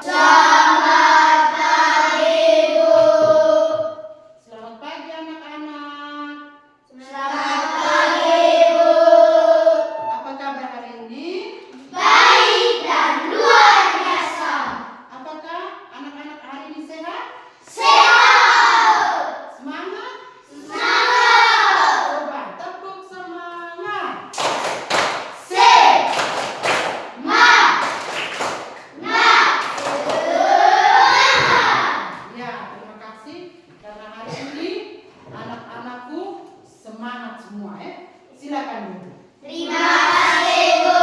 Selamat pagi, Bu. Selamat pagi, anak-anak. Selamat pagi, Bu. Apa kabar hari ini? Baik dan luar biasa. Apakah anak-anak hari ini sehat? Sehat. Semangat? Semangat. Coba tepuk semangat. Semangat semua ya. Silakan Bu. Terima kasih Bu.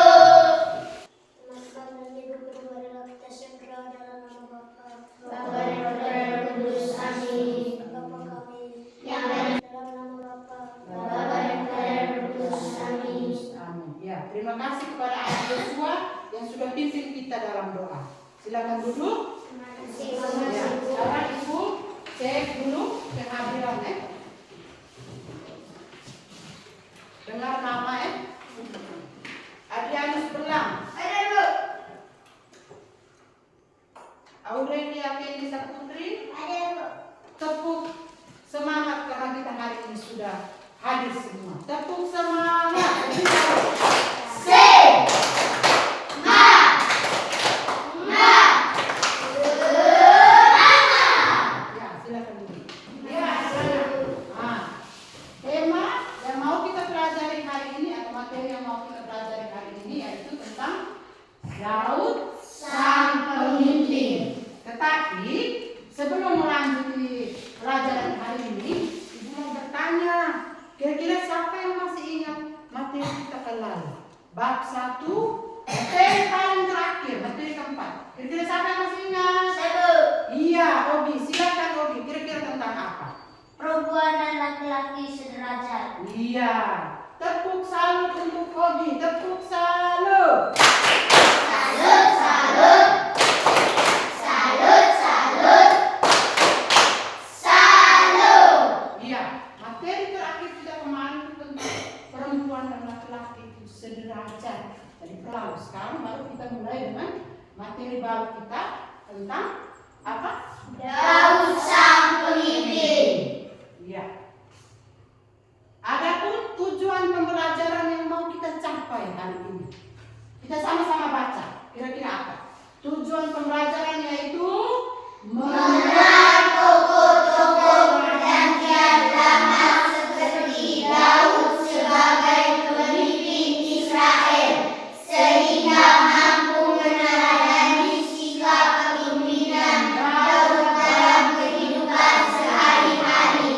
Teman-teman dan ibu guru, marilah kita segera dalam nama Bapa, Bapa dan Putra dan Roh Kudus. Amin. Bapa kami Yang ada dalam nama Bapa, Bapa dan Putra dan Roh Kudus. Amin. Amin. Ya, terima kasih kepada Ayah Yosua yang sudah pimpin kita dalam doa. Silakan duduk. terima kasih. Ya, sekarang Ibu cek dulu kehadiran ya. Dengar nama ya. Adrianus Belang. Ada Bu. Aurelia Kendi Saputri. Ada Bu. Tepuk semangat karena kita hari ini sudah hadir semua. Tepuk semangat. Ya, silakan dulu. Ya, silakan. Tema yang mau kita pelajari hari ini atau materi yang mau kita pelajari hari ini yaitu tentang Daud sang pemimpin. Tetapi sebelum melanjuti pelajaran hari ini, Ibu mau bertanya, kira-kira siapa yang masih ingat materi kita lalu? Bab 1, materi paling terakhir, materi keempat. Kira-kira siapa yang masih ingat? Saya Iya, Ogi. Silakan Ogi. Kira-kira tentang apa? perempuan dan laki-laki sederajat. Iya. Tepuk salut untuk Ogi. Tepuk salut. Salut, salut. Salut, salut. Salut. Iya. Materi terakhir kita kemarin itu tentang perempuan dan laki-laki itu sederajat. Jadi pelan. Sekarang baru kita mulai dengan materi baru kita tentang apa? Daud sang pemimpin. Iya. Adapun tujuan pembelajaran yang mau kita capai hari ini, kita sama-sama baca. Kira-kira apa? Tujuan pembelajaran yaitu Mengenal tokoh-tokoh perjanjian lama seperti Daud sebagai pemimpin Israel, sehingga mampu meneladani sikap kepemimpinan Daud dalam kehidupan sehari-hari.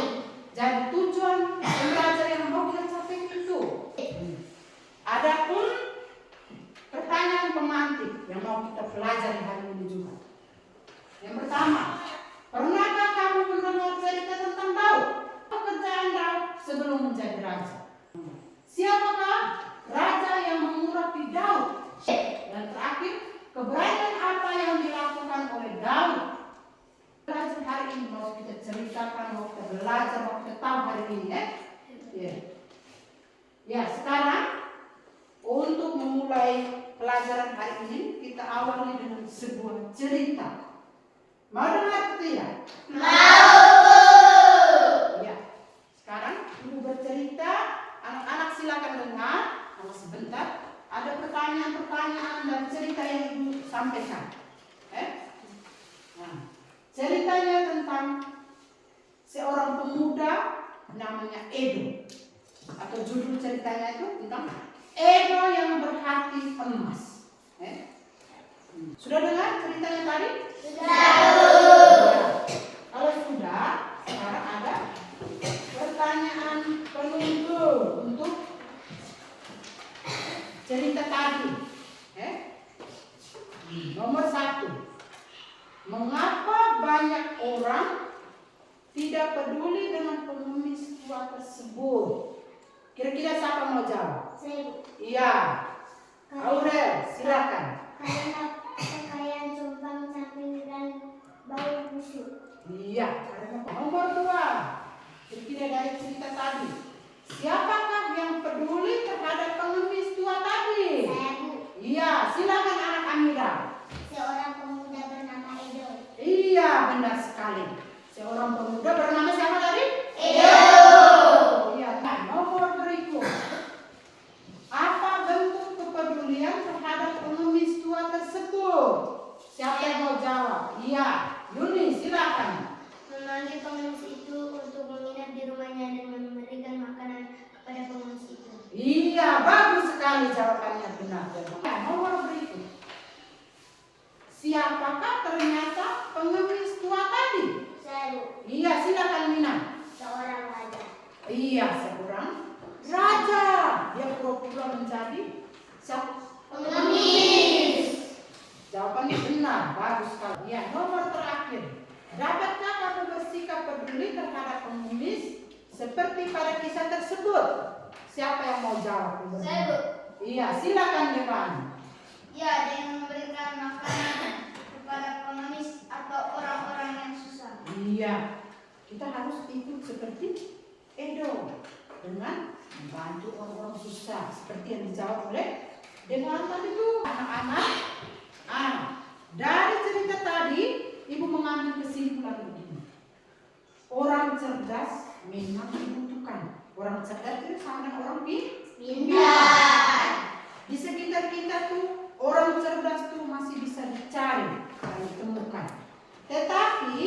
Jadi tujuan pembelajaran yang mau kita capai itu. Adapun pertanyaan pemantik yang mau kita pelajari hari ini juga. Yang pertama, pernahkah kamu mendengar cerita tentang Daud? Pekerjaan Daud sebelum menjadi raja. Siapakah raja yang mengurapi Daud? Dan terakhir, keberanian apa yang dilakukan oleh Daud? Belajar hari ini mau kita ceritakan, mau kita belajar, mau kita tahu hari ini ya. Ya, sekarang untuk memulai pelajaran hari ini kita awali dengan sebuah cerita. Mau dengar tidak? Mau. Ya. Sekarang Ibu bercerita, anak-anak silakan dengar. Kalau sebentar ada pertanyaan-pertanyaan dan cerita yang Ibu sampaikan. Nah, ceritanya tentang seorang pemuda namanya Edo. Atau judul ceritanya itu tentang Edo yang berhati emas. Sudah dengar ceritanya tadi? Sudah. Kalau sudah, sekarang ada pertanyaan penuntut untuk cerita tadi. Nomor 1. Mengapa banyak orang tidak peduli dengan pengemis tua tersebut? Kira-kira siapa mau jawab? Saya. Iya. Aurel, silakan. Karena kekayaan sumbang samping dan bau busuk. Iya, karena nomor 2. Kira-kira dari cerita tadi, siapakah yang peduli terhadap pengemis tua tadi? Saya Bu. Iya, silakan anak Amira. Seorang pemuda bernama Iya, benar sekali. Seorang pemuda bernama siapa tadi? Iya, nah, nomor berikut. Apa bentuk kepedulian terhadap pengemis tua tersebut? Siapa yang mau jawab? Iya, Yuni, silakan. Memanggil pengemis itu untuk menginap di rumahnya dan memberikan makanan kepada pengemis itu. Iya, bagus sekali jawabannya, benar. Nah, nomor berikut. Siapakah ternyata pengemis tua tadi? Saya Iya, silakan Mina. seorang raja. Iya, seorang raja. Dia pura-pura menjadi siapa? Pengemis. Jawabannya benar, bagus sekali. Ya, nomor terakhir. Dapatkah kamu bersikap peduli terhadap pengemis seperti pada kisah tersebut? Siapa yang mau jawab? Saya, Bu. Iya, silakan Dewan. Ya, dengan memberikan makanan kepada pengemis atau orang-orang yang susah. Iya, kita harus ikut seperti Edo dengan membantu orang-orang susah seperti yang dijawab oleh Dewan tadi itu. Anak-anak, dari cerita tadi Ibu mengambil kesimpulan begini. Orang cerdas memang dibutuhkan. Orang cerdas itu sama dengan orang pintar. Di sekitar kita tuh orang cerdas tuh masih bisa dicari dan ditemukan. Tetapi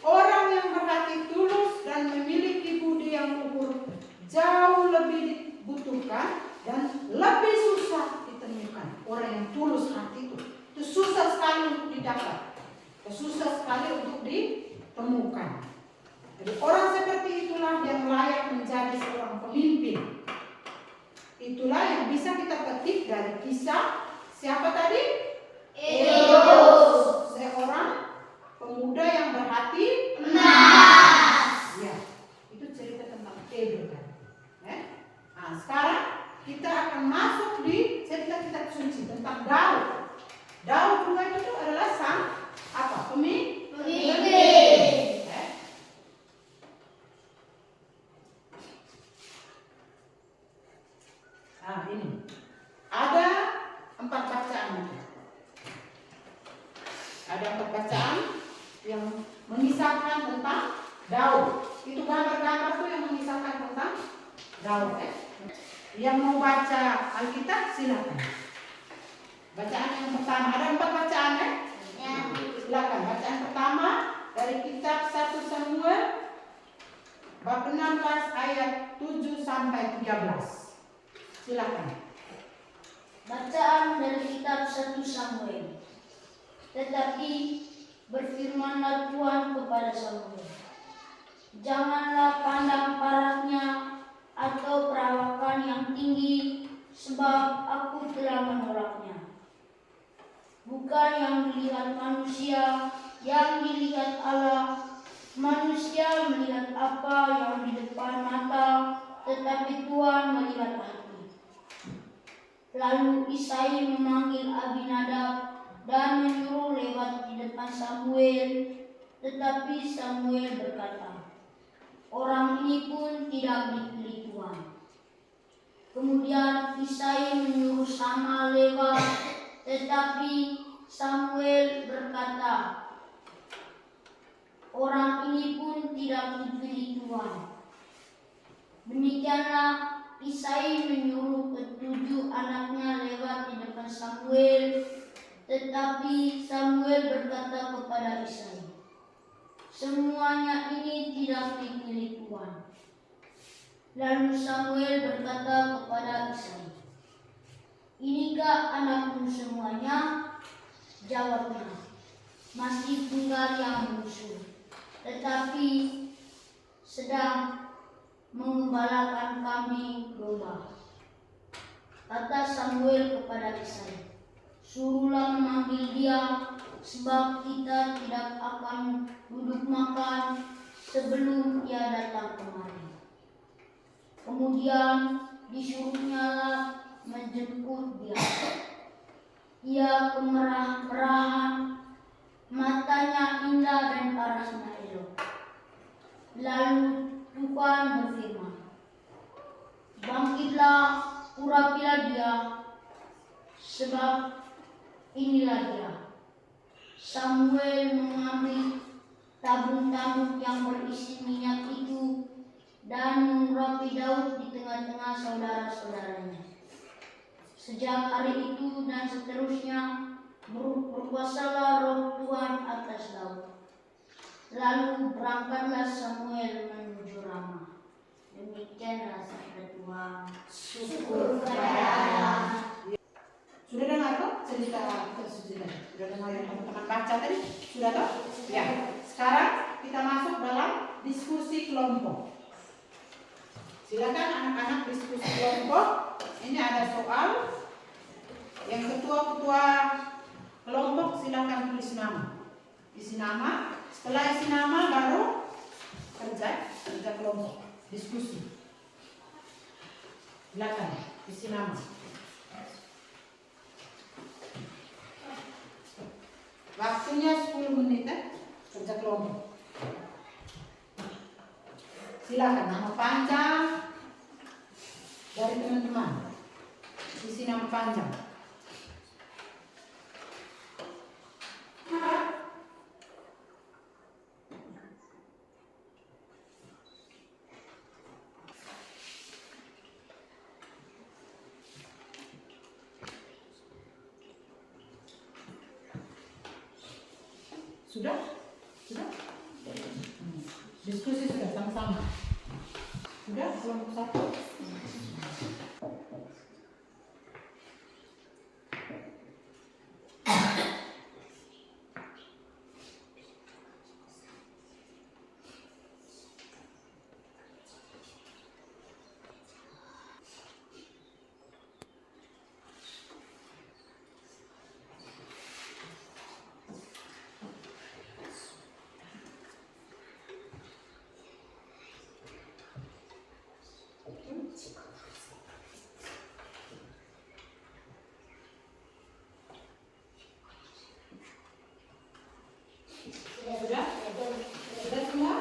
orang yang berhati tulus dan memiliki budi yang luhur jauh lebih dibutuhkan dan lebih susah ditemukan. Orang yang tulus hati itu susah sekali untuk didapat, susah sekali untuk ditemukan. Jadi orang seperti itulah yang layak menjadi seorang pemimpin. Itulah yang bisa kita petik dari kisah siapa tadi? Edo. Seorang pemuda yang berhati emas. Ya, itu cerita tentang Edo kan. Nah, sekarang kita akan masuk di cerita kitab suci tentang Daud. Daud juga itu adalah sang apa? Pemimpin. Nah, ini ada 4 bacaan. Ada 4 bacaan yang mengisahkan tentang Daud. Itu gambar-gambar tuh yang mengisahkan tentang Daud. Yang mau baca Alkitab silakan. Bacaan yang pertama, ada 4 bacaan ya? Silakan. Bacaan pertama dari kitab 1 Samuel bab 16 ayat 7 sampai 13. Silakan. Bacaan dari kitab 1 Samuel. Tetapi berfirmanlah Tuhan kepada Samuel, janganlah pandang parahnya atau perawakan yang tinggi, sebab aku telah menolaknya. Bukan yang dilihat manusia, yang dilihat Allah. Manusia melihat apa yang di depan mata, tetapi Tuhan melihat hati. Lalu Isai memanggil Abinadab dan menyuruh lewat di depan Samuel, tetapi Samuel berkata, orang ini pun tidak dipilih Tuhan. Kemudian Isai menyuruh Sama lewat, tetapi Samuel berkata, orang ini pun tidak dipilih Tuhan. Demikianlah Isai menyuruh ke-7 anaknya lewat di depan Samuel, tetapi Samuel berkata kepada Isai, semuanya ini tidak dipilih Tuhan. Lalu Samuel berkata kepada Isai, inikah anakmu semuanya? Jawabnya, masih tinggal yang bungsu, tetapi sedang mengembalakan kambing domba. Kata Samuel kepada Isai, suruhlah memanggil dia, sebab kita tidak akan duduk makan sebelum ia datang kemari. Kemudian disuruhnyalah menjemput dia. Ia kemerah-merahan, matanya indah dan parasnya elok. Lalu Tuhan berfirman, bangkitlah, urapilah dia, sebab inilah dia. Samuel mengambil tabung-tabung yang berisi minyak itu dan mengurapi Daud di tengah-tengah saudara-saudaranya. Sejak hari itu dan seterusnya berkuasalah roh Tuhan atas Daud. Lalu berangkatlah Samuel menuju Rama. Demikianlah sabda Tuhan. Syukur kepada Allah. Sudah dengar kok cerita sudah dengar yang teman-teman baca tadi? Sudah toh? Ya. Sekarang kita masuk dalam diskusi kelompok. Silakan anak-anak diskusi kelompok. Ini ada soal. Yang ketua-ketua kelompok silakan tulis nama. Isi nama. Setelah isi nama baru kerja kelompok. Diskusi. Silakan isi nama. Waktunya 10 menit kerja kelompok. Silakan nama panjang dari teman-teman. Isi nama panjang. Sudah? Sudah? Diskusi sudah sama-sama. Sudah kelompok 1. Sudah? Sudah semua?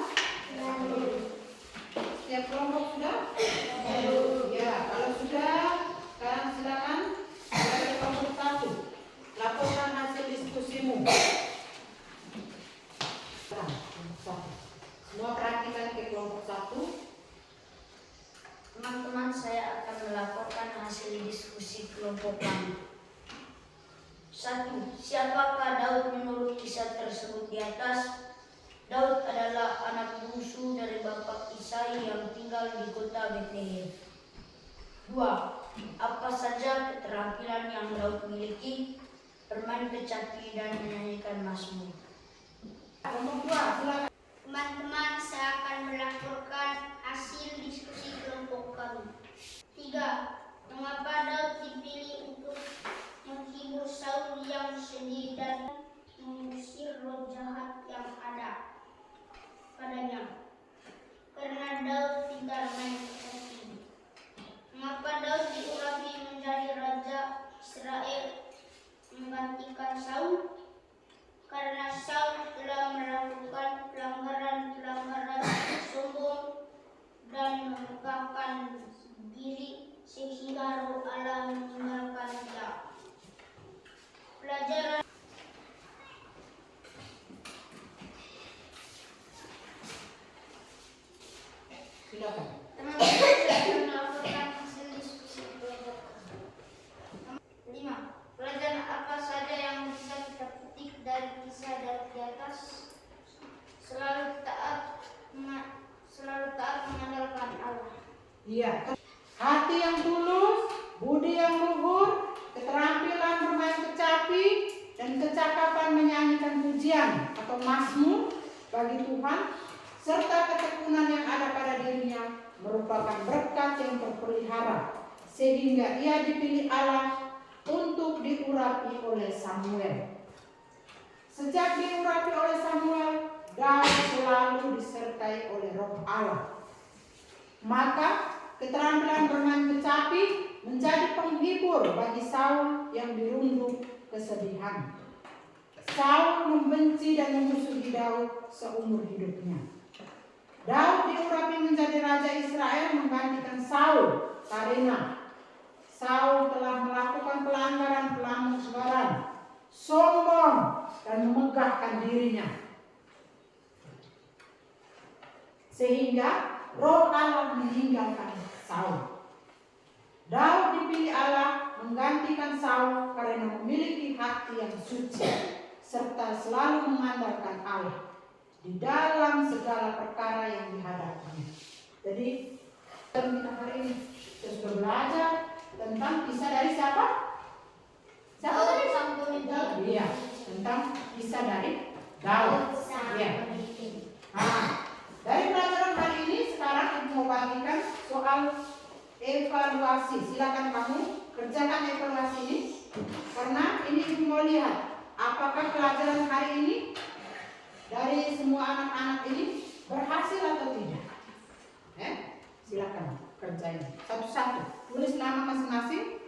Setiap kelompok sudah? Ya, kalau sudah, sekarang silakan dari kelompok 1 laporkan hasil diskusimu. Semua perhatikan ke kelompok 1. Teman-teman, saya akan melaporkan hasil diskusi kelompok kami. 1. Siapakah Daud menurut kisah tersebut di atas? Daud adalah anak bungsu dari bapak Isai yang tinggal di kota Betlehem. 2. Apa saja keterampilan yang Daud miliki? Bermain kecapi dan menyanyikan mazmur. Kelompok 2, silakan. Teman-teman, saya akan melaporkan hasil diskusi kelompok kami. 3. Mengapa Daud dipilih untuk menghibur Saul yang sedih dan mengusir roh jahat yang ada padanya? Karena Daud pintar main kecapi. Mengapa Daud diurapi menjadi raja Israel menggantikan Saul? Karena Saul telah melakukan pelanggaran sombong dan memegahkan diri sehingga roh Allah meninggalkan dia. Pelajaran. Silakan. Teman-teman, saya akan melaporkan hasil diskusi kelompok. 5. Pelajaran apa saja yang bisa kita petik dari kisah di atas? Selalu taat mengandalkan Allah. Iya. Hati yang tulus, budi yang luhur, keterampilan bermain kecapi, dan kecakapan menyanyikan pujian atau mazmur bagi Tuhan, serta ketekunan yang ada pada dirinya merupakan berkat yang terpelihara, sehingga ia dipilih Allah untuk diurapi oleh Samuel. Sejak diurapi oleh Samuel, Daud selalu disertai oleh roh Allah. Maka keterampilan bermain kecapi menjadi penghibur bagi Saul yang dirundung kesedihan. Saul membenci dan memusuhi Daud seumur hidupnya. Daud diurapi menjadi raja Israel menggantikan Saul karena Saul telah melakukan pelanggaran, sombong dan memegahkan dirinya. sehingga Roh Allah meninggalkan Saul. Daud dipilih Allah menggantikan Saul karena memiliki hati yang suci serta selalu mengandalkan Allah di dalam segala perkara yang dihadapinya. Jadi kita hari ini kita sudah belajar tentang kisah dari siapa? Siapa tadi? Sang pemimpin. Iya, tentang kisah dari Daud. Iya. Nah, dari pelajaran hari ini sekarang ibu mau bagikan soal evaluasi. Silakan kamu kerjakan evaluasi ini karena ini ibu mau lihat apakah pelajaran hari ini dari semua anak-anak ini berhasil atau tidak. Silakan kerjain satu-satu. Tulis nama masing-masing,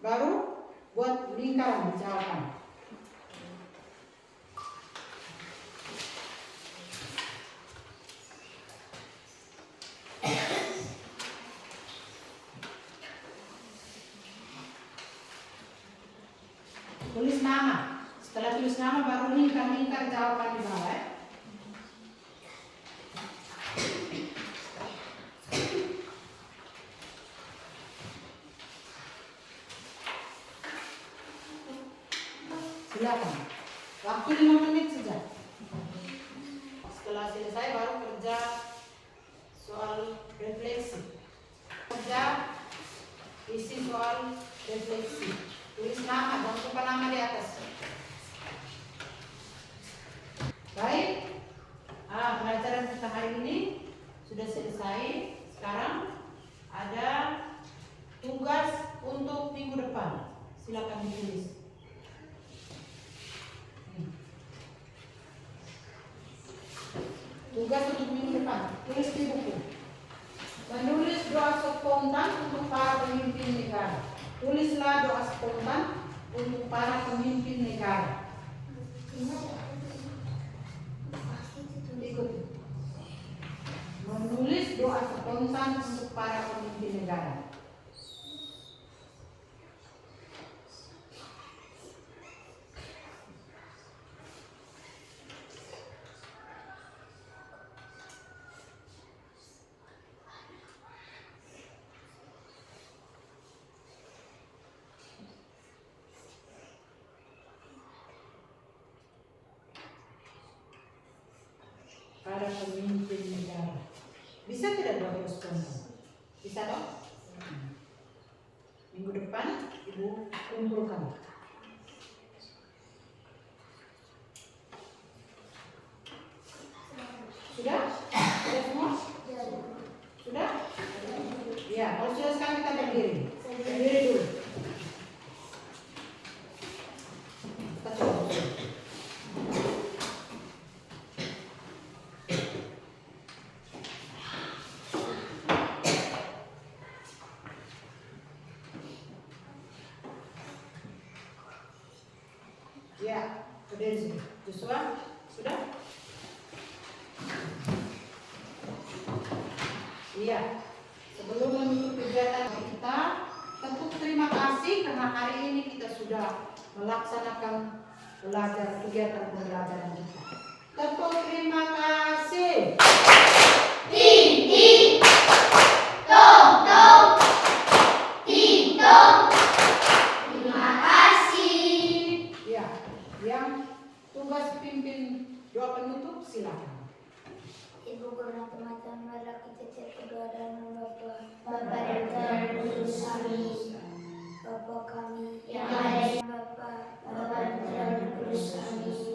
baru buat lingkaran di jawaban. Tulis nama. Setelah tulis nama baru lingkar jawaban di bawah. Silakan. Waktu 5 menit saja. Setelah selesai baru kerja soal refleksi. Kerja isi soal refleksi. Tulis nama, jangan lupa nama di atas. Baik. Pelajaran kita hari ini sudah selesai. Sekarang ada tugas untuk minggu depan. Silakan ditulis. Tugas untuk minggu depan, tulis di buku. Menulis doa spontan untuk para pemimpin negara. Tulislah doa spontan untuk para pemimpin negara. Ikut. Menulis doa spontan untuk para pemimpin negara. Para pemimpin negara. Bisa tidak doa spontan? Bisa dong? Minggu depan ibu kumpulkan. Sudah? Sudah semua? Sudah? Ya, kalau sudah sekarang kita berdiri. Berdiri dulu. Kita coba. Ya, berdiri sini. Joshua, sudah? Iya. Sebelum menutup kegiatan kita, tentu terima kasih karena hari ini kita sudah melaksanakan kegiatan pembelajaran kita. Tepuk terima kasih. Ting ting, tong tong, ting tong. Terima kasih. Ya, yang tugas pimpin doa penutup silakan. Ibu guru teman-teman, mari kita berdoa dan berdoa. Bapa dan Tuhan Kudus kami, Bapa kami yang ada di Bapa dan Tuhan Kudus kami.